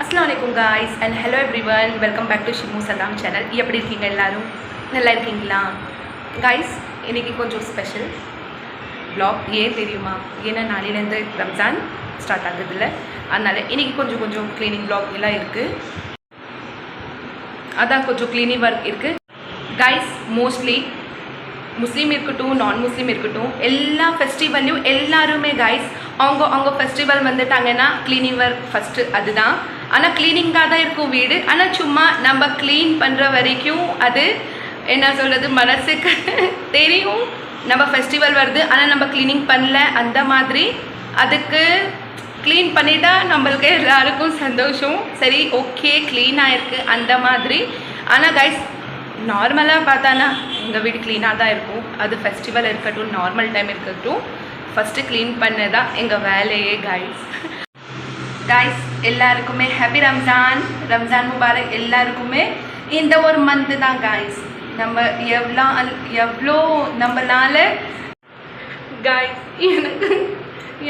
Assalamualaikum guys and hello everyone, welcome back to Shimu Salam channel. எப்படி இருக்கீங்க எல்லாரும்? நல்லா இருக்கீங்களா? guys இன்னைக்கு கொஞ்சம் ஸ்பெஷல் vlog ஏன் தெரியுமா? ஏன்னா நாளையிலேருந்து ரம்ஜான் ஸ்டார்ட் ஆகுதுல்ல, அதனால இன்னைக்கு கொஞ்சம் க்ளீனிங் vlog எல்லாம் இருக்கு. அதான் கொஞ்சம் க்ளீனிங் ஒர்க் இருக்கு. guys மோஸ்ட்லி முஸ்லீம் இருக்கட்டும் நான் முஸ்லீம் இருக்கட்டும் எல்லா ஃபெஸ்டிவல்லையும் எல்லாருமே கைஸ் அவங்க ஃபெஸ்டிவல் வந்துட்டாங்கன்னா க்ளீனிங் ஒர்க் ஃபஸ்ட்டு அதுதான். ஆனால் க்ளீனிங்காக தான் இருக்கும் வீடு. ஆனால் சும்மா நம்ம க்ளீன் பண்ணுற வரைக்கும் அது என்ன சொல்கிறது, மனசுக்கு தெரியும் நம்ம ஃபெஸ்டிவல் வருது ஆனால் நம்ம க்ளீனிங் பண்ணல அந்த மாதிரி. அதுக்கு க்ளீன் பண்ணிட்டா நம்மளுக்கு எல்லாருக்கும் சந்தோஷம், சரி ஓகே க்ளீனாக இருக்குது அந்த மாதிரி. ஆனால் கைஸ் நார்மலாக பார்த்தானா எங்கள் வீடு க்ளீனாக தான் இருக்கும். அது ஃபெஸ்டிவல் இருக்கட்டும் நார்மல் டைம் இருக்கட்டும், ஃபஸ்ட்டு க்ளீன் பண்ண தான் எங்கள் வேலையே கைஸ். எல்லாருக்குமே ஹாப்பி ரம்ஜான் முபாரக். எல்லாருக்குமே இந்த ஒரு மந்த்து தான் கைஸ். நம்ம எவ்வளோ நம்மளால கைஸ்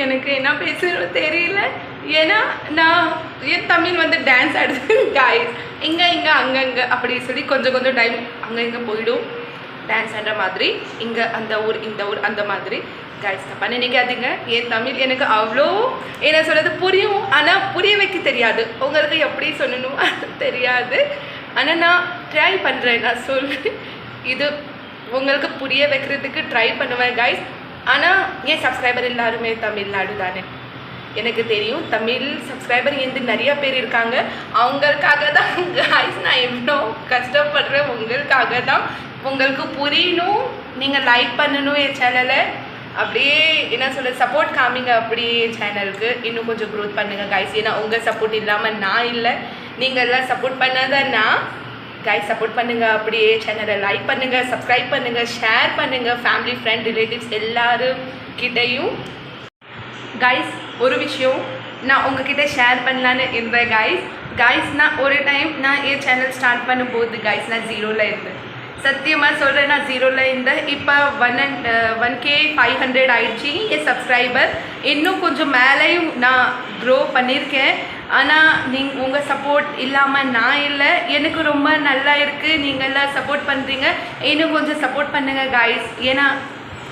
எனக்கு என்ன பேசுகிறோம் தெரியல. ஏன்னா நான் என் தமிழ் வந்து டான்ஸ் ஆடுது கைஸ். இங்கே அங்கங்கே அப்படி சொல்லி கொஞ்சம் டைம் அங்கே இங்கே போயிடும் டான்ஸ் ஆடுற மாதிரி. இங்கே அந்த ஊர் இந்த ஊர் அந்த மாதிரி கைஸ். தப்பாக நினைக்காதீங்க, என் தமிழ் எனக்கு அவ்வளோ என்ன சொல்கிறது புரியும், ஆனால் புரிய வைக்க தெரியாது. உங்களுக்கு எப்படி சொல்லணும் அது தெரியாது. ஆனால் நான் ட்ரை பண்ணுறேன், நான் சொல்கிறேன் இது உங்களுக்கு புரிய வைக்கிறதுக்கு ட்ரை பண்ணுவேன் கைஸ். ஆனால் என் சப்ஸ்கிரைபர் எல்லாருமே தமிழ்நாடு தானே, எனக்கு தெரியும். தமிழ் சப்ஸ்கிரைபர் எந்த நிறைய பேர் இருக்காங்க. அவங்களுக்காக தான் கைஸ் நான் எவ்வளோ கஷ்டப்படுறேன், உங்களுக்காக தான். உங்களுக்கு புரியணும், நீங்கள் லைக் பண்ணணும் என் சேனலை, அப்படியே என்ன சொல்ல சப்போர்ட் காமிங்க. அப்படியே என் சேனலுக்கு இன்னும் கொஞ்சம் க்ரோத் பண்ணுங்கள் கைஸ். ஏன்னா உங்கள் சப்போர்ட் இல்லாமல் நான் இல்லை, நீங்கள் எல்லாம் சப்போர்ட் பண்ணாதான் நான். கைஸ் சப்போர்ட் பண்ணுங்கள், அப்படியே சேனலை லைக் பண்ணுங்கள், சப்ஸ்கிரைப் பண்ணுங்கள், ஷேர் பண்ணுங்கள் ஃபேமிலி ஃப்ரெண்ட் ரிலேட்டிவ்ஸ் எல்லாருக்கிட்டையும். கைஸ் ஒரு விஷயம் நான் உங்ககிட்ட ஷேர் பண்ணலான்னு இருந்தேன் கைஸ். நான் ஒரு டைம் நான் என் சேனல் ஸ்டார்ட் பண்ணும்போது கைஸ் நான் 0ல் இருந்தேன். சத்தியமாக சொல்கிறேன், நான் 0ல் இருந்தேன். இப்போ 1K500 ஆயிடுச்சு என் சப்ஸ்கிரைபர். இன்னும் கொஞ்சம் மேலேயும் நான் க்ரோ பண்ணியிருக்கேன். ஆனால் உங்கள் சப்போர்ட் இல்லாமல் நான் இல்லை. எனக்கு ரொம்ப நல்லா இருக்குது, நீங்கள் எல்லாம் சப்போர்ட் பண்ணுறீங்க. இன்னும் கொஞ்சம் சப்போர்ட் பண்ணுங்கள் கைஸ். ஏன்னா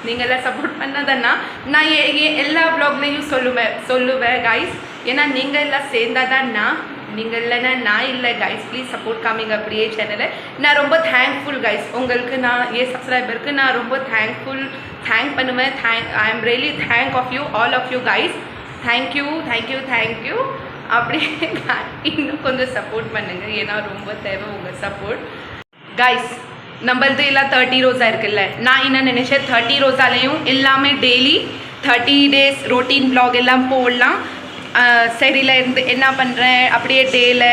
நீங்கள்லாம் சப்போர்ட் பண்ணாதன்னா நான் எல்லா வ்ளாக்லேயும் சொல்லுவேன் கைஸ். ஏன்னா நீங்கள் எல்லாம் சேர்ந்தால் தான் நீங்கள் இல்லைன்னா நான் இல்லை கைஸ். ப்ளீஸ் சப்போர்ட் காமிங்க அப்படியே சேனலை. நான் ரொம்ப தேங்க்ஃபுல் கைஸ் உங்களுக்கு. நான் என் சப்ஸ்கிரைபருக்கு நான் ரொம்ப தேங்க் பண்ணுவேன். I am really thank of you all of you guys. Thank you. அப்படியே இன்னும் கொஞ்சம் சப்போர்ட் பண்ணுங்கள், ஏன்னா ரொம்ப தேவை உங்கள் சப்போர்ட் கைஸ். நம்மளது எல்லாம் 30 ரோஸா இருக்குல்ல, நான் என்ன நினச்சேன் 30 ரோஸாலையும் எல்லாமே டெய்லி 30 days ரொட்டீன் வ்ளாக் எல்லாம் போடலாம். சரியில் இருந்து என்ன பண்ணுறேன் அப்படியே டேயில்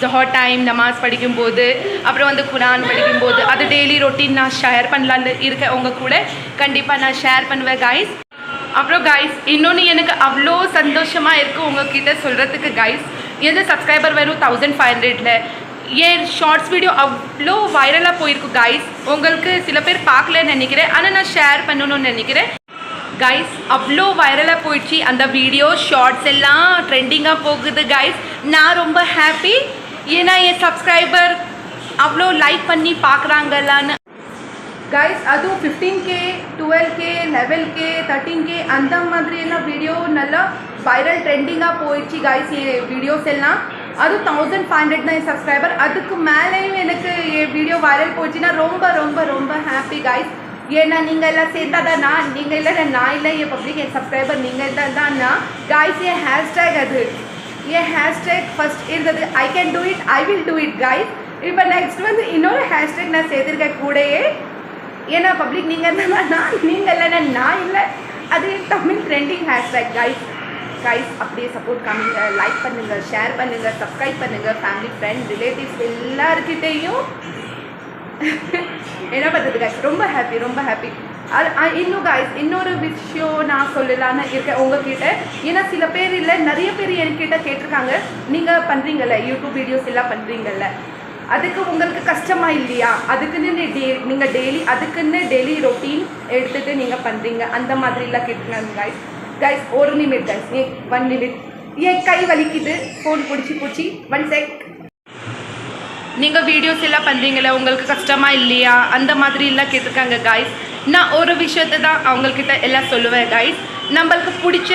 ஜஹர் டைம் நமாஸ் படிக்கும்போது, அப்புறம் வந்து குரான் படிக்கும்போது அது டெய்லி ரொட்டீன் நான் ஷேர் பண்ணலான்னு இருக்கேன் உங்கள் கூட. கண்டிப்பாக நான் ஷேர் பண்ணுவேன் கைஸ். அப்புறம் கைஸ் இன்னொன்று எனக்கு அவ்வளோ சந்தோஷமாக இருக்குது உங்கள்கிட்ட சொல்கிறதுக்கு கைஸ். எந்த சப்ஸ்கிரைபர் வரும் 1500ல் என் ஷார்ட்ஸ் வீடியோ அவ்வளோ வைரலாக போயிருக்கு கைஸ். உங்களுக்கு சில பேர் பார்க்கலன்னு நினைக்கிறேன், ஆனால் நான் ஷேர் பண்ணணும்னு நினைக்கிறேன் கைஸ். அவ்வளோ வைரலாக போயிடுச்சு அந்த வீடியோ, ஷார்ட்ஸ் எல்லாம் ட்ரெண்டிங்காக போகுது கைஸ். நான் ரொம்ப ஹாப்பி, ஏன்னா என் சப்ஸ்கிரைபர் அவ்வளோ லைக் பண்ணி பார்க்குறாங்கல்லான்னு கைஸ். அதுவும் 15K 12K 11K 13K அந்த மாதிரி எல்லாம் வீடியோ நல்லா வைரல் ட்ரெண்டிங்காக போயிடுச்சு கைஸ் என் வீடியோஸ் எல்லாம். அதுவும் 1500 தான் என் சப்ஸ்கிரைபர். அதுக்கு மேலேயும் எனக்கு என் வீடியோ வைரல் போச்சுன்னா ரொம்ப ஹாப்பி கைஸ். ஏன்னா நீங்கள் எல்லாம் சேர்ந்தா தான் நீங்கள் இல்லை நான் இல்லை, என் பப்ளிக் என் சப்ஸ்கிரைபர் நீங்கள் தான் கைஸ். என் ஹேஷ்டேக் அது என் ஹேஷ்டேக் ஃபஸ்ட் இருந்தது I can do it, I will do it guys. இப்போ நெக்ஸ்ட் வந்து இன்னொரு ஹேஷ்டேக் நான் சேர்த்துருக்கேன் கூடயே. ஏன்னா பப்ளிக் நீங்கள் தான் நீங்கள் இல்லைன்னா நான் இல்லை, அது தமிழ் ட்ரெண்டிங் ஹேஷ்டேக் கைஸ். அப்படியே சப்போர்ட் காமிங்க, லைக் பண்ணுங்கள், ஷேர் பண்ணுங்கள், சப்ஸ்கிரைப் பண்ணுங்கள் ஃபேமிலி ஃப்ரெண்ட் ரிலேட்டிவ்ஸ் எல்லாருக்கிட்டையும். என்ன பண்ணுறது கைஸ், ரொம்ப ஹாப்பி. இன்னும் கைஸ் இன்னொரு விஷயம் நான் சொல்லலான்னு இருக்கேன் உங்ககிட்ட. ஏன்னா சில பேர் இல்லை நிறைய பேர் என்கிட்ட கேட்டிருக்காங்க, நீங்கள் பண்ணுறீங்கல்ல யூடியூப் வீடியோஸ் எல்லாம் பண்ணுறீங்கல்ல, அதுக்கு உங்களுக்கு கஷ்டமாக இல்லையா, அதுக்குன்னு நீங்கள் டெய்லி ரொட்டீன் எடுத்துகிட்டு நீங்கள் பண்ணுறீங்க அந்த மாதிரிலாம் கேட்டுருக்காங்க கைஸ். ஒரு நிமிட் கைஸ், 1 minute என் கை வலிக்குது ஃபோன் பிடிச்சி 1 sec. நீங்கள் வீடியோஸ் எல்லாம் பண்ணுறீங்களே உங்களுக்கு கஷ்டமாக இல்லையா அந்த மாதிரி எல்லாம் கேட்டிருக்காங்க காய்ஸ். நான் ஒரு விஷயத்தை தான் அவங்கக்கிட்ட எல்லாம் சொல்லுவேன் காய்ஸ். நம்மளுக்கு பிடிச்ச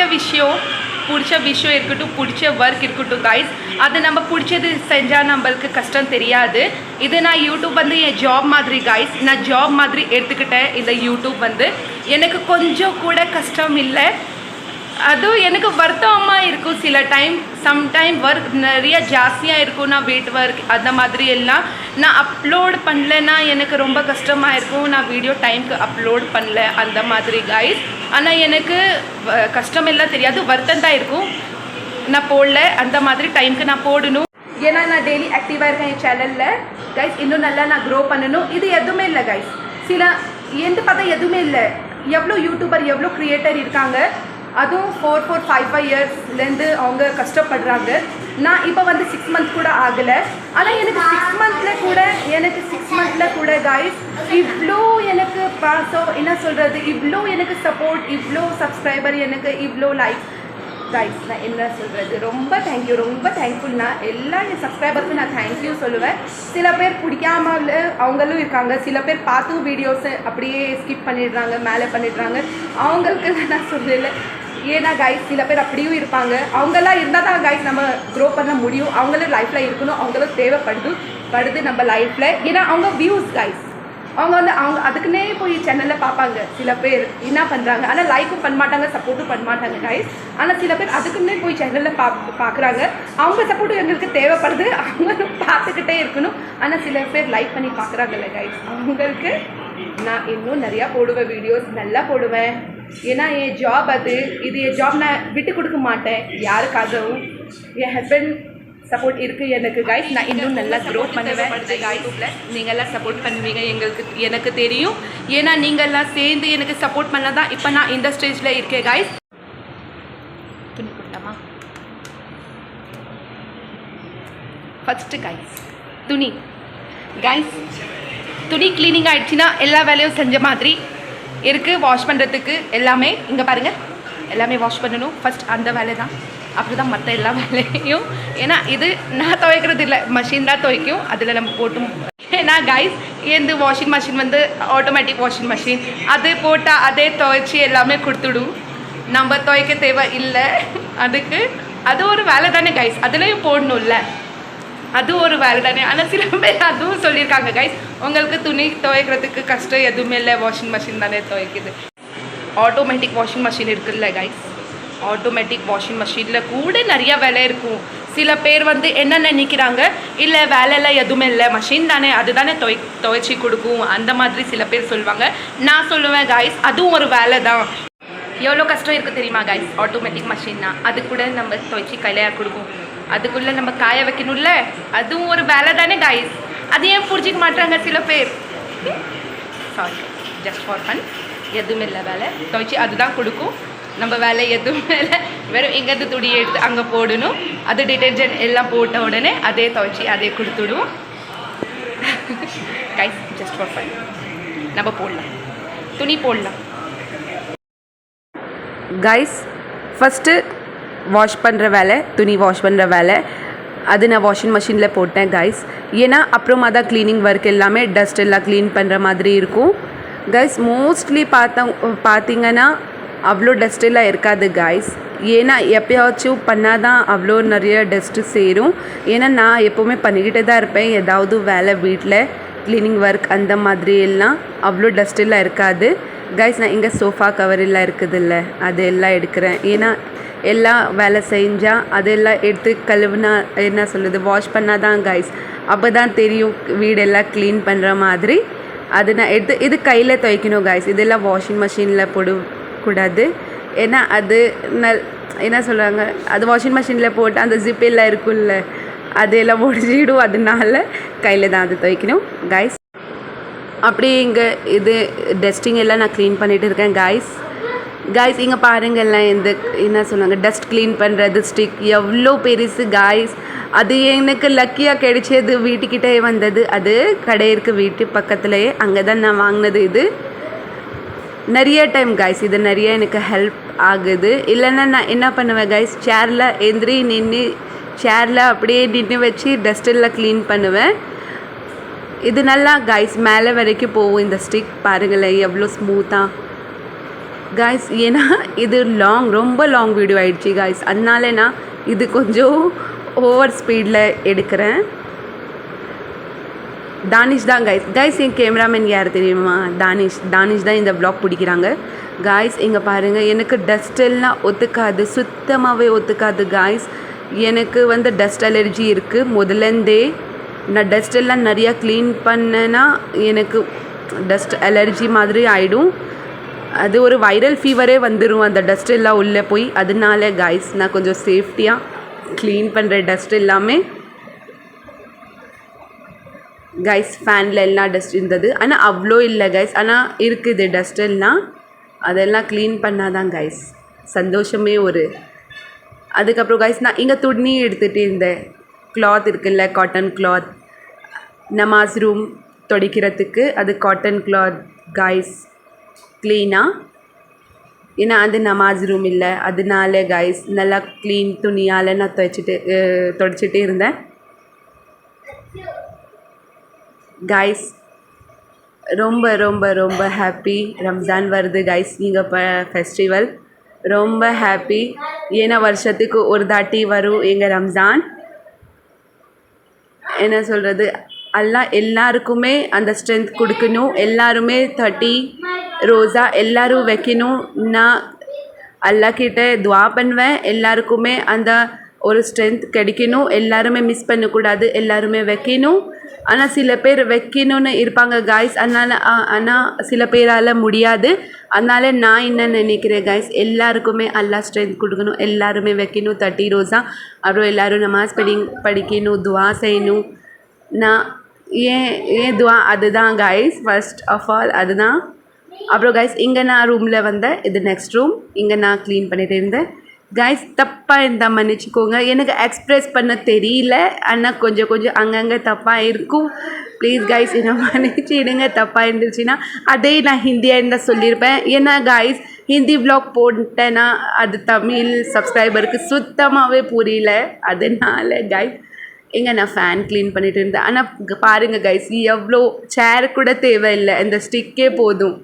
விஷயம் இருக்கட்டும், பிடிச்ச ஒர்க் இருக்கட்டும் காய்ஸ், அது நம்ம பிடிச்சது செஞ்சால் நம்மளுக்கு கஷ்டம் தெரியாது. இது நான் யூடியூப் வந்து என் ஜாப் மாதிரி காய்ஸ். நான் ஜாப் மாதிரி எடுத்துக்கிட்டேன். இந்த யூடியூப் வந்து எனக்கு கொஞ்சம் கூட கஷ்டம் இல்லை. அதுவும் எனக்கு வருத்தமாக இருக்கும் சில டைம். சம்டைம் ஒர்க் நிறைய ஜாஸ்தியாக இருக்கும். நான் வீட்டு ஒர்க் அந்த மாதிரி எல்லாம் நான் அப்லோட் பண்ணலைன்னா எனக்கு ரொம்ப கஷ்டமாக இருக்கும். நான் வீடியோ டைமுக்கு அப்லோட் பண்ணல அந்த மாதிரி காய்ஸ். ஆனால் எனக்கு கஷ்டம் எல்லாம் தெரியாது, வருத்தம் தான் இருக்கும். நான் போடல அந்த மாதிரி டைமுக்கு நான் போடணும். ஏன்னா நான் டெய்லி ஆக்டிவாக இருக்கேன் என் சேனலில் கைஸ். இன்னும் நல்லா நான் க்ரோ பண்ணணும். இது எதுவுமே இல்லை கைஸ். எந்த பார்த்தா எதுவுமே இல்லை. எவ்வளோ யூடியூபர் எவ்வளோ க்ரியேட்டர் இருக்காங்க, அதுவும் 4-5 இயர்ஸ்லேருந்து அவங்க கஷ்டப்படுறாங்க. நான் இப்போ வந்து 6 months கூட ஆகலை. ஆனால் எனக்கு 6 monthல கூட காய்ஸ் இவ்வளோ எனக்கு என்ன சொல்கிறது, இவ்வளோ எனக்கு சப்போர்ட், இவ்வளோ சப்ஸ்கிரைபர், எனக்கு இவ்வளோ லைக் காய்ஸ். நான் என்ன சொல்கிறது, ரொம்ப தேங்க்யூ, ரொம்ப தேங்க்ஃபுல். நான் எல்லா என் சப்ஸ்கிரைபருக்கும் நான் தேங்க்யூ சொல்லுவேன். சில பேர் பிடிக்காமல் அவங்களும் இருக்காங்க. சில பேர் பார்த்தும் வீடியோஸை அப்படியே ஸ்கிப் பண்ணிடுறாங்க, மேலே பண்ணிடுறாங்க. அவங்களுக்கு நான் சொல்லலை. ஏன்னா கைஸ் சில பேர் அப்படியும் இருப்பாங்க. அவங்கெல்லாம் இருந்தால் தான் கைஸ் நம்ம க்ரோ பண்ண முடியும். அவங்களும் லைஃப்பில் இருக்கணும், அவங்களும் தேவைப்படுது நம்ம லைஃப்பில். ஏன்னா அவங்க வியூஸ் கைஸ், அவங்க அதுக்குன்னே போய் சேனலில் பார்ப்பாங்க. சில பேர் என்ன பண்ணுறாங்க, ஆனால் லைக்கும் பண்ண மாட்டாங்க, சப்போர்ட்டும் பண்ண மாட்டாங்க கைஸ். ஆனால் சில பேர் அதுக்குன்னே போய் சேனலில் பார்க்குறாங்க. அவங்க சப்போர்ட்டும் எங்களுக்கு தேவைப்படுது, அவங்களும் பார்த்துக்கிட்டே இருக்கணும். ஆனால் சில பேர் லைக் பண்ணி பார்க்குறாங்கல்ல கைஸ், அவங்களுக்கு நான் இன்னும் நிறையா போடுவேன், வீடியோஸ் நல்லா போடுவேன். ஏன்னா என் ஜாப் இது என் ஜாப் நான் விட்டு கொடுக்க மாட்டேன் யாருக்காகவும். என் ஹஸ்பண்ட் சப்போர்ட் இருக்குது எனக்கு கைஸ். நான் இன்னும் நல்லா க்ரோ பண்ணுவேன் யூடியூப்பில். நீங்கள்லாம் சப்போர்ட் பண்ணுவீங்க எனக்கு தெரியும். ஏன்னா நீங்கள்லாம் சேர்ந்து எனக்கு சப்போர்ட் பண்ண தான் இப்போ நான் இந்த ஸ்டேஜில் இருக்கேன் கைஸ். துணி போட்டாமா ஃபஸ்ட்டு கைஸ், துணி க்ளீனிங் ஆகிடுச்சின்னா எல்லா வேலையும் செஞ்ச மாதிரி இருக்குது. வாஷ் பண்ணுறதுக்கு எல்லாமே இங்கே பாருங்கள், எல்லாமே வாஷ் பண்ணணும் ஃபஸ்ட். அந்த வேலை தான், அப்படி தான் மற்ற எல்லா வேலையும். ஏன்னா இது நான் துவைக்கிறது இல்லை, மிஷின் தான் துவைக்கும். அதில் நம்ம போட்டும். ஏன்னா கைஸ் எந்த வாஷிங் மிஷின் வந்து ஆட்டோமேட்டிக் வாஷிங் மிஷின், அது போட்டால் அதே துவைச்சி எல்லாமே கொடுத்துடும். நம்ம துவைக்க தேவை இல்லை. அது ஒரு வேலை தானே கைஸ், அதுலேயும் போடணும்ல, அது ஒரு வேலை தானே. ஆனால் சில பேர் அதுவும் சொல்லியிருக்காங்க கைஸ், உங்களுக்கு துணி துவைக்கிறதுக்கு கஷ்டம் எதுவுமே இல்லை, வாஷிங் மிஷின் தானே துவைக்குது. ஆட்டோமேட்டிக் வாஷிங் மிஷின் இருக்குல்ல கைஸ், ஆட்டோமேட்டிக் வாஷிங் மிஷினில் கூட நிறையா வேலை இருக்கும். சில பேர் வந்து என்ன நினைக்கிறாங்க, இல்லை வேலையெல்லாம் எதுவுமே இல்லை, மிஷின் தானே அது தானே துவைச்சி கொடுக்கும் அந்த மாதிரி சில பேர் சொல்லுவாங்க. நான் சொல்லுவேன் கைஸ், அதுவும் ஒரு வேலை தான். எவ்வளோ கஷ்டம் இருக்குது தெரியுமா கைஸ், ஆட்டோமேட்டிக் மிஷின்னா அது கூட நம்ம துவைச்சி கையிலையாக கொடுக்கும், அதுக்குள்ளே நம்ம காய வைக்கணும்ல, அதுவும் ஒரு வேலை தானே கைஸ். அது ஏன் புரிஞ்சிக்க மாட்டாங்க சில பேர். Sorry, just for fun. எதுவுமே இல்லை வேலை, துவைச்சி அதுதான் கொடுக்கும். நம்ம வேலை எதுவுமே இல்லை, வெறும் எங்கேருந்து துணி எடுத்து அங்கே போடணும். அது டிட்டர்ஜென்ட் எல்லாம் போட்ட உடனே அதே துவைச்சி அதே கொடுத்துடும் கைஸ். ஜஸ்ட் ஃபார் ஃபன் நம்ம போடலாம், துணி போடலாம் கைஸ். ஃபஸ்ட்டு வாஷ் பண்ணுற வேலை, துணி வாஷ் பண்ணுற வேலை, அது நான் வாஷிங் மிஷினில் போட்டேன் கைஸ். ஏன்னா அப்புறமா தான் க்ளீனிங் ஒர்க் எல்லாமே டஸ்ட் எல்லாம் க்ளீன் பண்ணுற மாதிரி இருக்கும் கைஸ். மோஸ்ட்லி பார்த்தீங்கன்னா அவ்வளோ டஸ்ட் எல்லாம் இருக்காது கைஸ். ஏன்னா எப்போயாச்சும் பண்ணால் தான் அவ்வளோ நிறைய டஸ்ட்டு சேரும். ஏன்னா நான் எப்போவுமே பண்ணிக்கிட்டே தான் இருப்பேன் ஏதாவது வேலை, வீட்டில் க்ளீனிங் ஒர்க் அந்த மாதிரி எல்லாம் அவ்வளோ டஸ்ட் எல்லாம் இருக்காது கைஸ். நான் இங்கே சோஃபா கவர் எல்லாம் இருக்குதுல்ல, அது எல்லாம் எடுக்கிறேன். ஏன்னா எல்லாம் வேலை செஞ்சால் அதெல்லாம் எடுத்து கழுவுனா என்ன சொல்லுது, வாஷ் பண்ணால் தான் கைஸ், அப்போ தான் தெரியும் வீடெல்லாம் க்ளீன் பண்ணுற மாதிரி. அது நான் இது கையில் துவைக்கணும் கைஸ். இதெல்லாம் வாஷிங் மிஷினில் போடக்கூடாது. ஏன்னா அது என்ன சொல்கிறாங்க, அது வாஷிங் மிஷினில் போட்டு அந்த ஜிப்பெல்லாம் இருக்குல்ல, அதெல்லாம் ஒடிச்சிடும். அதனால கையில் தான் அது துவைக்கணும் கைஸ். அப்படியே இங்கே இது டஸ்டிங் எல்லாம் நான் க்ளீன் பண்ணிகிட்டு இருக்கேன் கைஸ். இங்கே பாருங்கள்லாம் என்ன சொன்னாங்க, டஸ்ட் க்ளீன் பண்ணுறது ஸ்டிக் எவ்வளோ பெருசு கைஸ். அது எனக்கு லக்கியாக கிடைச்சது, வீட்டுக்கிட்டே வந்தது. அது கடை இருக்குது வீட்டு பக்கத்துலேயே, அங்கே தான் நான் வாங்கினது. இது நிறைய டைம் கைஸ் இது நிறைய எனக்கு ஹெல்ப் ஆகுது. இல்லைன்னா நான் என்ன பண்ணுவேன் கைஸ், சேரில் எந்திரி நின்று சேரில் அப்படியே நின்று வச்சு டஸ்டெல்லாம் க்ளீன் பண்ணுவேன். இது நல்லா கைஸ் மேலே வரைக்கும் போகும் இந்த ஸ்டிக். பாருங்களேன் எவ்வளோ ஸ்மூத்தாக கைஸ். ஏன்னா இது ரொம்ப லாங் வீடியோ ஆகிடுச்சி கைஸ், அதனால நான் இது கொஞ்சம் ஓவர் ஸ்பீடில் எடுக்கிறேன். தானிஷ் தான் கைஸ் என் கேமராமேன் யார் தெரியுமா? தானிஷ் தான் இந்த வ்ளாக் பிடிக்கிறாங்க கைஸ். இங்கே பாருங்கள், எனக்கு டஸ்ட் எல்லாம் ஒத்துக்காது, சுத்தமாகவே ஒத்துக்காது கைஸ். எனக்கு வந்து டஸ்ட் அலர்ஜி இருக்குது முதலேருந்தே. நான் டஸ்ட் எல்லாம் நிறையா க்ளீன் பண்ணேன்னா எனக்கு டஸ்ட் அலர்ஜி மாதிரி ஆகிடும். அது ஒரு வைரல் ஃபீவரே வந்துடும் அந்த டஸ்ட் எல்லாம் உள்ளே போய். அதனால கைஸ் நான் கொஞ்சம் சேஃப்டியாக க்ளீன் பண்ணுற டஸ்ட் எல்லாமே. கைஸ் ஃபேனில் எல்லாம் டஸ்ட் இருந்தது, ஆனால் அவ்வளோ இல்லை கைஸ், ஆனால் இருக்குது டஸ்ட் எல்லாம். அதெல்லாம் க்ளீன் பண்ணாதான் கைஸ் சந்தோஷமே ஒரு. அதுக்கப்புறம் கைஸ் நான் இங்கே துணி எடுத்துகிட்டு இருந்தேன். கிளாத் இருக்குல்ல, காட்டன் கிளாத், நமாஸ் ரூம் துடைக்கிறதுக்கு. அது காட்டன் கிளாத் கைஸ் க்ளீனாக. ஏன்னா அது நமாஸ் ரூம் இல்லை, அதனால கைஸ் நல்லா க்ளீன் துணியால் நான் துடைச்சிட்டே இருந்தேன் கைஸ். ரொம்ப ரொம்ப ரொம்ப ஹாப்பி. ரம்ஜான் வருது கைஸ், இங்கே இப்போ ஃபெஸ்டிவல் ரொம்ப ஹாப்பி. ஏன்னா வருஷத்துக்கு ஒரு தாட்டி வரும் எங்கள் ரம்ஜான். என்ன சொல்கிறது, எல்லாருக்குமே அந்த ஸ்ட்ரென்த் கொடுக்கணும். எல்லாருமே 30 ரோஸா எல்லோரும் வைக்கணும். நான் அல்லாஹ்கிட்ட துவா பண்ணுவேன் எல்லாருக்குமே அந்த ஒரு ஸ்ட்ரென்த் கிடைக்கணும். எல்லாருமே மிஸ் பண்ணக்கூடாது, எல்லாருமே வைக்கணும். ஆனால் சில பேர் வைக்கணும்னு இருப்பாங்க கைஸ், ஆனால் சில பேரால் முடியாது. அதனால் நான் என்ன நினைக்கிறேன் கைஸ், எல்லாருக்குமே அல்லாஹ் ஸ்ட்ரென்த் கொடுக்கணும், எல்லாருமே வைக்கணும் 30 ரோஸா. அப்புறம் எல்லோரும் நமாஸ் படிக்கணும், துவா செய்யணும். நான் ஏன் துவா அதுதான் கைஸ், ஃபர்ஸ்ட் ஆஃப் ஆல் அதுதான். அப்புறம் கைஸ் இங்கே நான் ரூமில் வந்தேன், இது நெக்ஸ்ட் ரூம். இங்கே நான் க்ளீன் பண்ணிகிட்டு இருந்தேன் கைஸ். தப்பாக இருந்தால் மன்னிச்சிக்கோங்க, எனக்கு எக்ஸ்ப்ரெஸ் பண்ண தெரியல, ஆனால் கொஞ்சம் அங்கங்கே தப்பாக இருக்கும். ப்ளீஸ் கைஸ் என்ன மன்னிச்சிடுங்க தப்பாக இருந்துச்சுன்னா. அதே நான் ஹிந்தியாக இருந்தால் சொல்லியிருப்பேன். ஏன்னா கைஸ் ஹிந்தி வ்ளாக் போட்டேன்னா அது தமிழ் சப்ஸ்கிரைபருக்கு சுத்தமாகவே புரியல. அதனால கைஸ் இங்கே நான் ஃபேன் க்ளீன் பண்ணிகிட்டு இருந்தேன். ஆனால் பாருங்கள் கைஸ் எவ்வளோ சேர் கூட தேவையில்லை, இந்த ஸ்டிக்கே போதும்,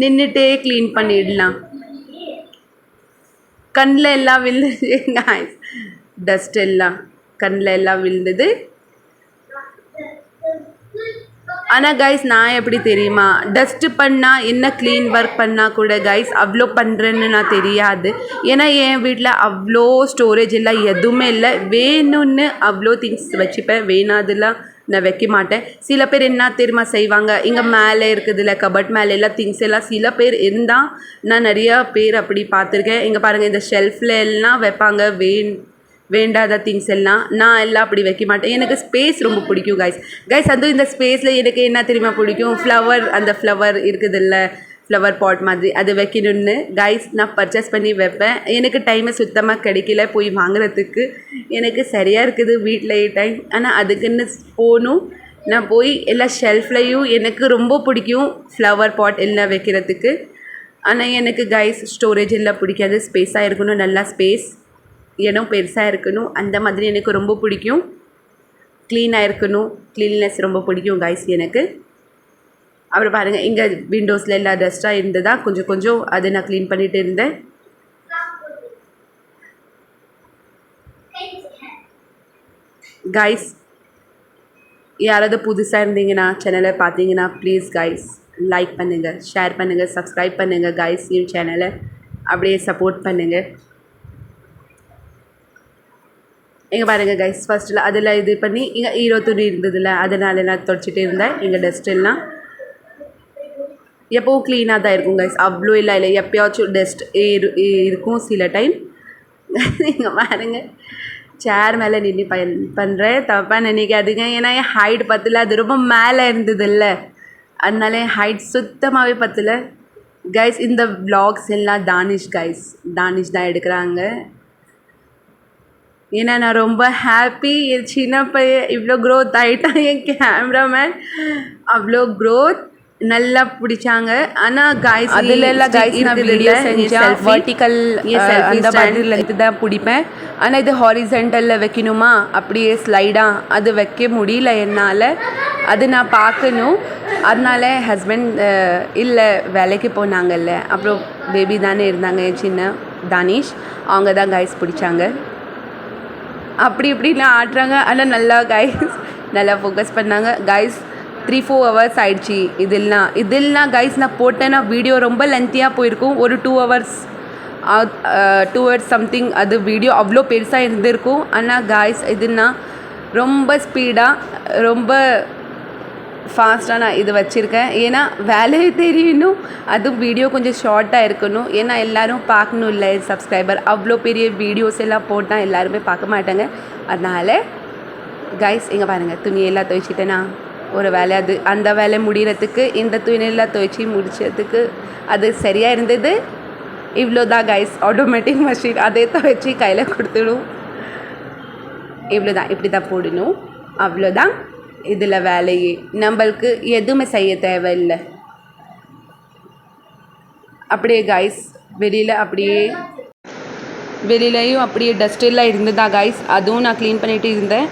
நின்றுட்டே க்ளீன் பண்ணிடலாம். கண்ணில் எல்லாம் விழுந்தது கைஸ், டஸ்ட் எல்லாம் கண்ணில் எல்லாம் விழுந்தது. ஆனால் கைஸ் நான் எப்படி தெரியுமா, டஸ்ட்டு பண்ணால் என்ன க்ளீன் ஒர்க் பண்ணால் கூட கைஸ் அவ்வளோ பண்ணுறேன்னு நான் தெரியாது. ஏன்னா என் வீட்டில் அவ்வளோ ஸ்டோரேஜ் எல்லாம் எதுவுமே இல்லை. வேணும்னு அவ்வளோ திங்ஸ் வச்சுப்பேன், வேணாதெல்லாம் நான் வைக்க மாட்டேன். சில பேர் என்ன தெரியுமா செய்வாங்க, இங்கே மேலே இருக்குதுல்ல கபட் மேலே எல்லாம் திங்ஸ் எல்லாம் சில பேர் இருந்தால் நான் நிறையா பேர் அப்படி பார்த்துருக்கேன். இங்கே பாருங்கள் இந்த ஷெல்ஃபில் எல்லாம் வைப்பாங்க வேண்டாத திங்ஸ் எல்லாம். நான் எல்லாம் அப்படி வைக்க மாட்டேன், எனக்கு ஸ்பேஸ் ரொம்ப பிடிக்கும் கைஸ். அதுவும் இந்த ஸ்பேஸில் எனக்கு என்ன தெரியுமா பிடிக்கும், அந்த ஃப்ளவர் இருக்குதுல்ல, ஃப்ளவர் பாட் மாதிரி அது வைக்கணும்னு கைஸ் நான் பர்ச்சேஸ் பண்ணி வைப்பேன். எனக்கு டைமை சுத்தமாக கிடைக்கல போய் வாங்குறதுக்கு, எனக்கு சரியாக இருக்குது வீட்டில் டைம். ஆனால் அதுக்குன்னு போகணும், நான் போய் எல்லா ஷெல்ஃப்லையும் எனக்கு ரொம்ப பிடிக்கும் ஃப்ளவர் பாட் எல்லாம் வைக்கிறதுக்கு. ஆனால் எனக்கு கைஸ் ஸ்டோரேஜ் எல்லாம் பிடிக்காது, ஸ்பேஸாக இருக்கணும், நல்லா ஸ்பேஸ், இடம் பெருசாக இருக்கணும், அந்த மாதிரி எனக்கு ரொம்ப பிடிக்கும். க்ளீனாக இருக்கணும், க்ளீன்னஸ் ரொம்ப பிடிக்கும் கைஸ் எனக்கு. அப்புறம் பாருங்கள் இங்கே விண்டோஸில் எல்லாம் டஸ்ட்டாக இருந்ததா கொஞ்சம் அதை நான் க்ளீன் பண்ணிகிட்டு இருந்தேன் கைஸ். யாராவது புதுசாக இருந்தீங்கன்னா சேனலை பார்த்தீங்கன்னா ப்ளீஸ் கைஸ் லைக் பண்ணுங்கள், ஷேர் பண்ணுங்கள், சப்ஸ்கிரைப் பண்ணுங்கள் கைஸ். நியூ சேனலை அப்படியே சப்போர்ட் பண்ணுங்கள். இங்கே பாருங்கள் கைஸ், ஃபஸ்ட்டில் அதில் இது பண்ணி இங்கே ஈரோ துணி இருந்ததில்ல, அதனால நான் தொடச்சிட்டே இருந்தேன். இங்கே டஸ்ட் எல்லாம் எப்போவும் க்ளீனாக தான் இருக்கும் கைஸ், அவ்வளோ இல்லை எப்போயாச்சும் டஸ்ட் இருக்கும் சில டைம். இங்கே பாருங்க சேர் மேலே நின்று பண்ணுறேன், தப்பாக நினைக்காதுங்க. ஏன்னா என் ஹைட் பத்தல, அது ரொம்ப மேலே இருந்ததில்ல, அதனால என் ஹைட் சுத்தமாகவே பத்தலை கைஸ். இந்த வ்ளாக்ஸ் எல்லாம் தானிஷ் தான் எடுக்கிறாங்க. ஏன்னா நான் ரொம்ப ஹாப்பி, சின்ன பையன் இவ்வளோ க்ரோத் ஆகிட்டான், என் கேமராமேன் அவ்வளோ க்ரோத். நல்லா பிடிச்சாங்க. ஆனால் காய்ஸ் அதில் எல்லாம் காய்ஸ் நான் வீடியோ செஞ்சேன். வெர்டிக்கல் அந்த மாதிரி லென்த்து தான் பிடிப்பேன். ஆனால் இது ஹாரிசன்டலில் வைக்கணுமா அப்படியே ஸ்லைடாக அது வைக்க முடியல என்னால். அது நான் பார்க்கணும். அதனால ஹஸ்பண்ட் இல்லை வேலைக்கு போனாங்கல்ல, அப்புறம் பேபி தானே இருந்தாங்க சின்ன தானிஷ், அவங்க தான் காய்ஸ் பிடிச்சாங்க. அப்படி இப்படிலாம் ஆட்டுறாங்க. ஆனால் நல்லா காய்ஸ் நல்லா ஃபோக்கஸ் பண்ணாங்க. காய்ஸ் 3-4 hours ஆயிடுச்சு. இதெல்லாம் காய்ஸ் நான் போட்டேன்னா வீடியோ ரொம்ப லென்த்தியாக போயிருக்கும். ஒரு 2 hours 2 hours சம்திங் அது வீடியோ அவ்வளோ பெருசாக இருந்திருக்கும். ஆனால் காய்ஸ் இதுன்னா ரொம்ப ஸ்பீடாக ரொம்ப ஃபாஸ்ட்டாக நான் இது வச்சுருக்கேன். ஏன்னா வேலையை தெரியணும், அதுவும் வீடியோ கொஞ்சம் ஷார்ட்டாக இருக்கணும். ஏன்னா எல்லோரும் பார்க்கணும் இல்லை சப்ஸ்கிரைபர். அவ்வளோ பெரிய வீடியோஸ் எல்லாம் போட்டால் எல்லாருமே பார்க்க மாட்டாங்க. அதனால் கைஸ் இங்கே பாருங்கள், துணியெல்லாம் துவைச்சிட்டேன்னா ஒரு வேலை அது அந்த வேலை முடிகிறதுக்கு இந்த துணியெல்லாம் துவைச்சி முடிச்சதுக்கு அது சரியாக இருந்தது. இவ்வளோ தான் கைஸ், ஆட்டோமேட்டிக் மிஷின் அதே துவைச்சி கையில் கொடுத்துடும். இவ்வளோ தான், இப்படி தான் போடணும், அவ்வளோதான். இதில் வேலையே நம்மளுக்கு எதுவுமே செய்ய தேவையில்லை. அப்படியே கைஸ் வெளியிலையும் அப்படியே டஸ்ட் எல்லாம் இருந்ததா கைஸ், அதுவும் நான் க்ளீன் பண்ணிகிட்டு இருந்தேன்.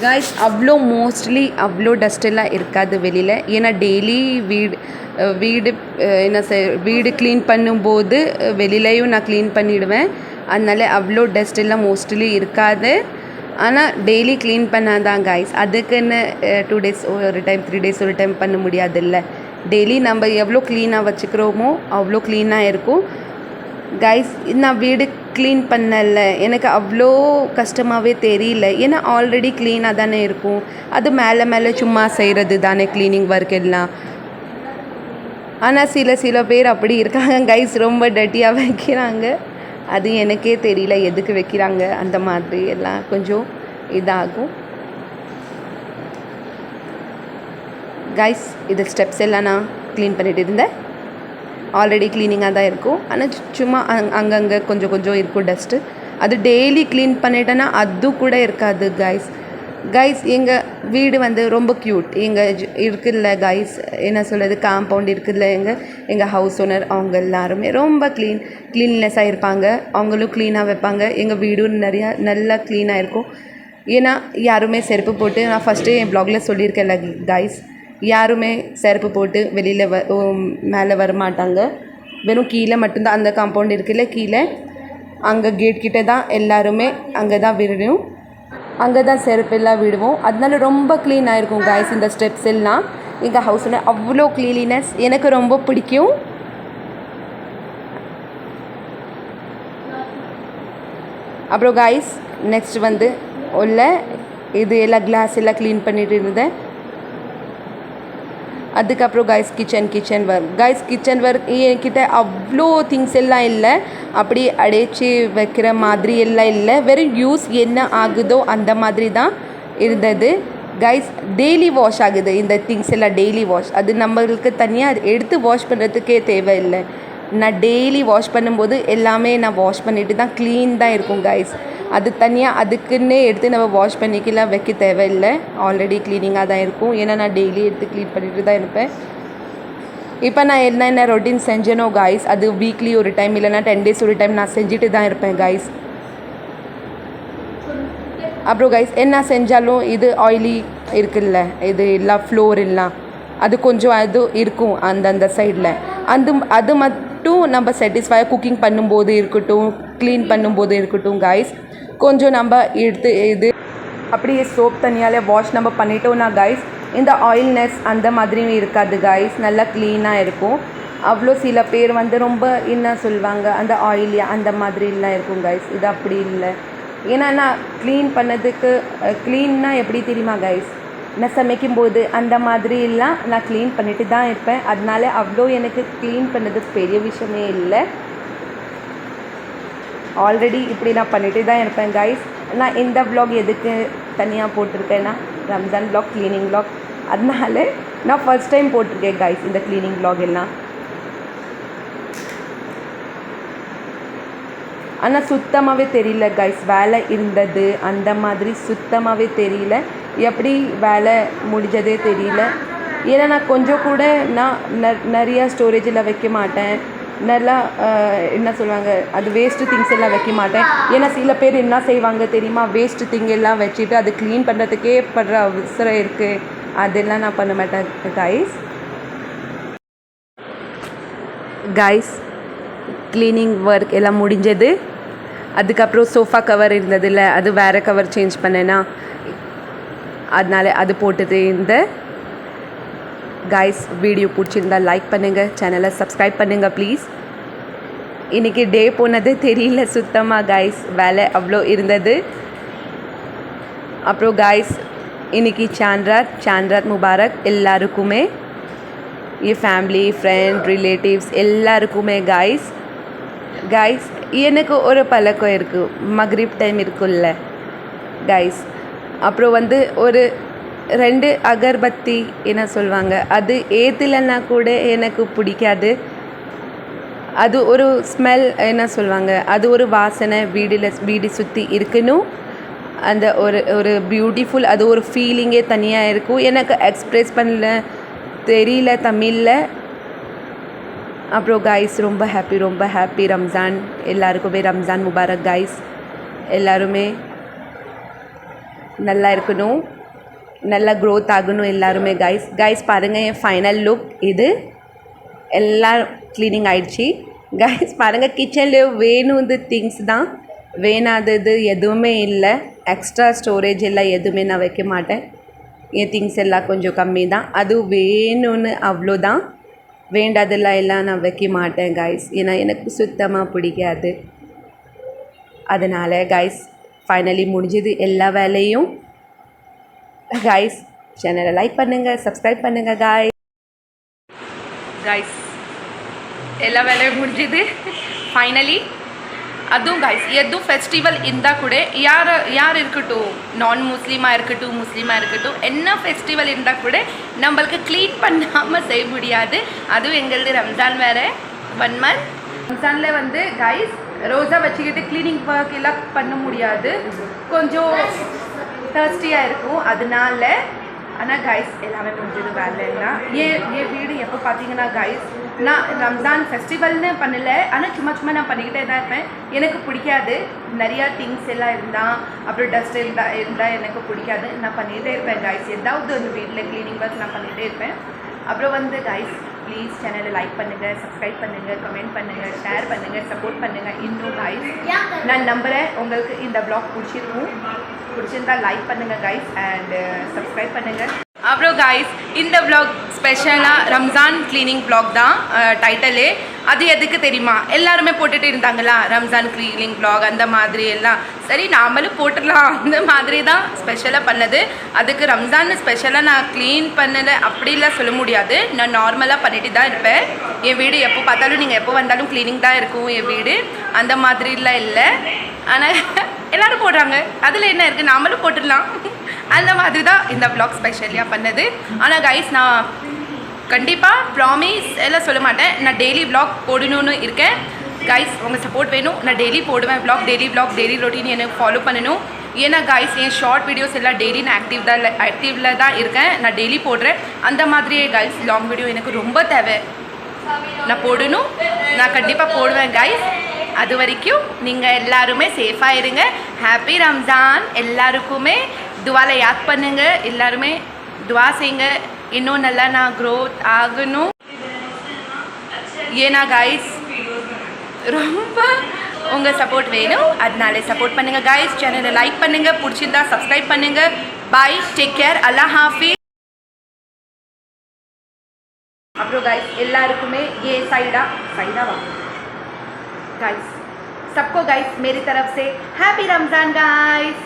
கைஸ் அவ்வளோ டஸ்ட் எல்லாம் இருக்காது வெளியில். ஏன்னா டெய்லி வீடு க்ளீன் பண்ணும்போது வெளியிலையும் நான் க்ளீன் பண்ணிவிடுவேன். அதனால அவ்வளோ டஸ்ட் எல்லாம் மோஸ்ட்லி இருக்காது. ஆனால் டெய்லி க்ளீன் பண்ணாதான் கைஸ், அதுக்குன்னு 2 days ஒரு டைம் 3 days ஒரு டைம் பண்ண முடியாதுல்ல. டெய்லி நம்ம எவ்வளோ க்ளீனாக வச்சுக்கிறோமோ அவ்வளோ க்ளீனாக இருக்கும் கைஸ். நான் வீடு க்ளீன் பண்ணல, எனக்கு அவ்வளோ கஷ்டமாகவே தெரியல. ஏன்னா ஆல்ரெடி க்ளீனாக தானே இருக்கும். அது மேலே சும்மா செய்கிறது தானே க்ளீனிங் ஒர்க் எல்லாம். ஆனால் சில பேர் அப்படி இருக்காங்க கைஸ், ரொம்ப டர்ட்டியாக வைக்கிறாங்க. அது எனக்கே தெரியல எதுக்கு வைக்கிறாங்க. அந்த மாதிரி எல்லாம் கொஞ்சம் இதாகும் கைஸ். இது ஸ்டெப்ஸ் எல்லாம் நான் க்ளீன் பண்ணிகிட்டு இருந்தேன். ஆல்ரெடி க்ளீனிங்காக தான் இருக்கும். ஆனால் சும்மா அங்கங்கே கொஞ்சம் இருக்கும் டஸ்ட்டு. அது டெய்லி க்ளீன் பண்ணிட்டேன்னா அது கூட இருக்காது கைஸ். எங்கள் வீடு வந்து ரொம்ப க்யூட். எங்கள் இருக்குல்ல கைஸ், என்ன சொல்கிறது, காம்பவுண்ட் இருக்குல்ல, எங்கள் ஹவுஸ் ஓனர் அவங்க எல்லாருமே ரொம்ப க்ளீன்லெஸ்ஸாக இருப்பாங்க. அவங்களும் க்ளீனாக வைப்பாங்க. எங்கள் வீடும் நல்லா க்ளீனாக இருக்கும். ஏன்னா யாருமே செருப்பு போட்டு, நான் ஃபஸ்ட்டு என் ப்ளாகில் சொல்லியிருக்கேன்ல கைஸ், யாருமே செருப்பு போட்டு வெளியில் மேலே வரமாட்டாங்க. வெறும் கீழே மட்டும்தான், அந்த காம்பவுண்ட் இருக்குல்ல கீழே, அங்கே கேட் கிட்டே தான் எல்லாருமே அங்கே தான் விடணும், அங்கே தான் செருப்பெல்லாம் விடுவோம். அதனால ரொம்ப க்ளீனாக இருக்கும் கைஸ். இந்த ஸ்டெப்ஸ் எல்லாம் எங்கள் ஹவுஸில் அவ்வளோ க்ளீனினஸ் எனக்கு ரொம்ப பிடிக்கும். அப்புறம் கைஸ் நெக்ஸ்ட் வந்து இது எல்லாம் கிளாஸ் எல்லாம் க்ளீன் பண்ணிட்டு இருந்தேன். அதுக்கப்புறம் கைஸ் கிச்சன் ஒர்க் என்கிட்ட அவ்வளோ திங்ஸ் எல்லாம் இல்லை, அப்படி அடைச்சி வைக்கிற மாதிரி எல்லாம் இல்லை. வெறும் யூஸ் என்ன ஆகுதோ அந்த மாதிரி தான் இருந்தது கைஸ். டெய்லி வாஷ் ஆகுது இந்த திங்ஸ் எல்லாம், டெய்லி வாஷ். அது நம்மளுக்கு தனியாக எடுத்து வாஷ் பண்ணுறதுக்கே தேவையில்லை. நான் டெய்லி வாஷ் பண்ணும்போது எல்லாமே நான் வாஷ் பண்ணிவிட்டு தான் க்ளீன் தான் இருக்கும் கைஸ். அது தனியாக அதுக்குன்னே எடுத்து நம்ம வாஷ் பண்ணிக்கலாம் வைக்க தேவையில்லை. ஆல்ரெடி க்ளீனிங்காக தான் இருக்கும். ஏன்னா நான் டெய்லி எடுத்து க்ளீன் பண்ணிட்டு தான் இருப்பேன். இப்போ நான் என்ன ரொட்டீன் செஞ்சேனோ கைஸ், அது வீக்லி ஒரு டைம் இல்லைனா 10 days ஒரு டைம் நான் செஞ்சுட்டு தான் இருப்பேன் கைஸ். அப்புறம் கைஸ் என்ன செஞ்சாலும் இது ஆயிலி இருக்குல்ல, இது எல்லாம் ஃப்ளோர் எல்லாம் அது கொஞ்சம் அது இருக்கும் அந்த சைடில். அது மட்டும் நம்ம சாட்டிஸ்ஃபையாக குக்கிங் பண்ணும்போது இருக்கட்டும், க்ளீன் பண்ணும்போது இருக்கட்டும் கைஸ், கொஞ்சம் நம்ம எடுத்து இது அப்படியே சோப் தனியால் வாஷ் நம்ம பண்ணிட்டோம்னா கைஸ், இந்த ஆயில்னஸ் அந்த மாதிரியும் இருக்காது கைஸ், நல்லா க்ளீனாக இருக்கும். அவ்வளோ சில பேர் வந்து ரொம்ப என்ன சொல்லுவாங்க, அந்த ஆயிலியாக அந்த மாதிரிலாம் இருக்கும் கைஸ். இது அப்படி இல்லை. ஏன்னா நான் க்ளீன் பண்ணதுக்கு க்ளீன்னா எப்படி தெரியுமா கைஸ், நான் சமைக்கும்போது அந்த மாதிரிலாம் நான் க்ளீன் பண்ணிட்டு தான் இருப்பேன். அதனால அவ்வளோ எனக்கு க்ளீன் பண்ணது பெரிய விஷயமே இல்லை. ஆல்ரெடி இப்படி நான் பண்ணிட்டு தான் இருப்பேன் கைஸ். நான் இந்த வ்ளாக் எதுக்கு தனியாக போட்டிருக்கேன்னா, ரம்ஜான் வ்ளாக், க்ளீனிங் வ்ளாக், அதனால நான் ஃபர்ஸ்ட் டைம் போட்டிருக்கேன் கைஸ் இந்த க்ளீனிங் வ்ளாக் எல்லாம். ஆனால் சுத்தமாகவே தெரியல கைஸ், வேலை இருந்தது அந்த மாதிரி சுத்தமாகவே தெரியல. எப்படி வேலை முடிஞ்சதே தெரியல. ஏன்னா நான் கொஞ்சம் கூட நான் நிறையா ஸ்டோரேஜில் வைக்க மாட்டேன். நல்லா என்ன சொல்லுவாங்க, அது வேஸ்ட்டு திங்ஸ் எல்லாம் வைக்க மாட்டேன். ஏன்னா சில பேர் என்ன செய்வாங்க தெரியுமா, வேஸ்ட்டு திங் எல்லாம் வச்சுட்டு அது க்ளீன் பண்ணுறதுக்கே படுற அவசரம் இருக்குது. அதெல்லாம் நான் பண்ண மாட்டேன் கைஸ். க்ளீனிங் ஒர்க் எல்லாம் முடிஞ்சது. அதுக்கப்புறம் சோஃபா கவர் இருந்ததில்ல, அது வேறு கவர் சேஞ்ச் பண்ணேன்னா அதனால அது போட்டுட்டு இருந்தேன். கைஸ் வீடியோ பிடிச்சிருந்தா லைக் பண்ணுங்கள், சேனலை சப்ஸ்கிரைப் பண்ணுங்கள் ப்ளீஸ். இன்றைக்கி டே போனது தெரியல சுத்தமாக கைஸ், வேலை அவ்வளோ இருந்தது. அப்புறம் கைஸ் இன்றைக்கி சாந்த்ராத் முபாரக் எல்லாருக்குமே, என் ஃபேமிலி ஃப்ரெண்ட் ரிலேட்டிவ்ஸ் எல்லாருக்குமே கைஸ். எனக்கு ஒரு பழக்கம் இருக்குது, மக்ரிப் டைம் இருக்குல்ல கைஸ், அப்புறம் ஒரு 2 அகர்பத்தி என்ன சொல்லுவாங்க, அது ஏற்றலைன்னா கூட எனக்கு பிடிக்காது. அது ஒரு ஸ்மெல் என்ன சொல்லுவாங்க, அது ஒரு வாசனை வீடு சுற்றி இருக்கணும். அந்த ஒரு பியூட்டிஃபுல், அது ஒரு ஃபீலிங்கே தனியாக இருக்கும். எனக்கு எக்ஸ்ப்ரெஸ் பண்ணல தெரியல தமிழில். அப்புறம் கைஸ் ரொம்ப ஹாப்பி ரம்ஜான். எல்லாருக்குமே ரம்ஜான் முபாரக் கைஸ். எல்லாருமே நல்லா இருக்கணும், நல்லா க்ரோத் ஆகணும் எல்லாருமே கைஸ். பாருங்கள் என் ஃபைனல் லுக் இது. எல்லாம் க்ளீனிங் ஆயிடுச்சு கைஸ். பாருங்கள் கிச்சனில் வேணுது திங்ஸ் தான், வேணாதது எதுவுமே இல்லை. எக்ஸ்ட்ரா ஸ்டோரேஜ் எல்லாம் எதுவுமே நான் வைக்க மாட்டேன். என் திங்ஸ் எல்லாம் கொஞ்சம் கம்மி தான், அது வேணும்னு அவ்வளோதான். வேண்டாதெல்லாம் எல்லாம் நான் வைக்க மாட்டேன் கைஸ், ஏன்னா எனக்கு சுத்தமாக பிடிக்காது. அதனால் கைஸ் ஃபைனலி முடிஞ்சது எல்லா வேலையும் கைஸ். சேனலை லைக் பண்ணுங்கள், சப்ஸ்கிரைப் பண்ணுங்கள் கைஸ். எல்லா வேலையும் முடிஞ்சது ஃபைனலி. அதுவும் கைஸ் எதுவும் ஃபெஸ்டிவல் இருந்தால் கூட யார் இருக்கட்டும், நான் முஸ்லீமாக இருக்கட்டும் முஸ்லீமாக இருக்கட்டும், என்ன ஃபெஸ்டிவல் இருந்தால் கூட நம்மளுக்கு க்ளீன் பண்ணாமல் செய்ய முடியாது. அதுவும் எங்களது ரம்ஜான் வேறு 1 மந்த். ரம்ஜானில் கைஸ் ரோஸா வச்சுக்கிட்டு க்ளீனிங் ஒர்க் எல்லாம் பண்ண முடியாது, கொஞ்சம் தர்ஸ்டியாக இருக்கும். அதனால ஆனால் கைஸ் எல்லாமே முடிஞ்சது வேலைலாம். என் வீடு எப்போ பார்த்தீங்கன்னா கைஸ், நான் ரம்ஜான் ஃபெஸ்டிவல்னு பண்ணலை, ஆனால் சும்மா நான் பண்ணிக்கிட்டே தான் இருப்பேன். எனக்கு பிடிக்காது, நிறையா திங்ஸ் எல்லாம் இருந்தால் அப்புறம் டஸ்ட் இருந்தால் எனக்கு பிடிக்காது. நான் பண்ணிகிட்டே இருப்பேன் கைஸ், ஏதாவது ஒரு வீட்டில் க்ளீனிங் ஒர்க் நான் பண்ணிகிட்டே இருப்பேன். அப்புறம் கைஸ் ப்ளீஸ் சேனலை லைக் பண்ணுங்கள், சப்ஸ்கிரைப் பண்ணுங்கள், கமெண்ட் பண்ணுங்கள், ஷேர் பண்ணுங்கள், சப்போர்ட் பண்ணுங்கள். இன்னும் கைஸ் நான் நம்புகிறேன் உங்களுக்கு இந்த ப்ளாக் பிடிச்சிருந்தா லைக் பண்ணுங்கள் கைஸ் அண்ட் சப்ஸ்கிரைப் பண்ணுங்கள். அப்புறம் கைஸ் இந்த வ்ளாக் ஸ்பெஷலாக ரம்ஜான் க்ளீனிங் வ்ளாக் தான் டைட்டிலே. அது எதுக்கு தெரியுமா, எல்லாருமே போட்டுட்டு இருந்தாங்களா ரம்ஜான் க்ளீனிங் வ்ளாக் அந்த மாதிரி எல்லாம். சரி நாமளும் போட்டுடலாம், அந்த மாதிரி தான் ஸ்பெஷலாக பண்ணது. அதுக்கு ரம்ஜான் ஸ்பெஷலாக நான் க்ளீன் பண்ணலை அப்படிலாம் சொல்ல முடியாது, நான் நார்மலாக பண்ணிட்டு தான் இருப்பேன். என் வீடு எப்போ பார்த்தாலும் நீங்கள் எப்போ வந்தாலும் க்ளீனிங் தான் இருக்கும் என் வீடு, அந்த மாதிரிலாம் இல்லை. ஆனால் எல்லோரும் போடுறாங்க, அதில் என்ன இருக்குது, நாமளும் போட்டுடலாம், அந்த மாதிரி தான் இந்த வ்ளாக் ஸ்பெஷலியாக பண்ணது. ஆனால் கைஸ் நான் கண்டிப்பாக ப்ராமிஸ் எல்லாம் சொல்ல மாட்டேன், நான் டெய்லி வ்ளாக் போடணும்னு இருக்கேன் கைஸ். உங்கள் சப்போர்ட் வேணும், நான் டெய்லி போடுவேன் வ்ளாக், டெய்லி ரொட்டீன் எனக்கு ஃபாலோ பண்ணணும். ஏன்னா கைஸ் என் ஷார்ட் வீடியோஸ் எல்லாம் டெய்லி நான் ஆக்டிவில் தான் இருக்கேன், நான் டெய்லி போடுறேன். அந்த மாதிரியே கைஸ் லாங் வீடியோ எனக்கு ரொம்ப தேவை, நான் போடணும், நான் கண்டிப்பாக போடுவேன் கைஸ். அது வரைக்கும் நீங்கள் எல்லாருமே சேஃபாக இருங்க. ஹாப்பி ரம்ஜான். எல்லாருக்குமே துவாவில் யாத் பண்ணுங்க, எல்லாருமே துவா செய்யுங்க, இன்னும் நல்லா நான் க்ரோத் ஆகணும். ஏன்னா கைஸ் ரொம்ப உங்கள் சப்போர்ட் வேணும், அதனால சப்போர்ட் பண்ணுங்கள் கைஸ். சேனலை லைக் பண்ணுங்கள், பிடிச்சிருந்தா சப்ஸ்கிரைப் பண்ணுங்கள். பாய், டேக் கேர், அல்லாஹ் हाफिज़. அப்புறம் கைஸ் எல்லாருக்குமே ये साइडा वा गाइस सबको गाइस मेरी तरफ से हैप्पी रमज़ान गाइस.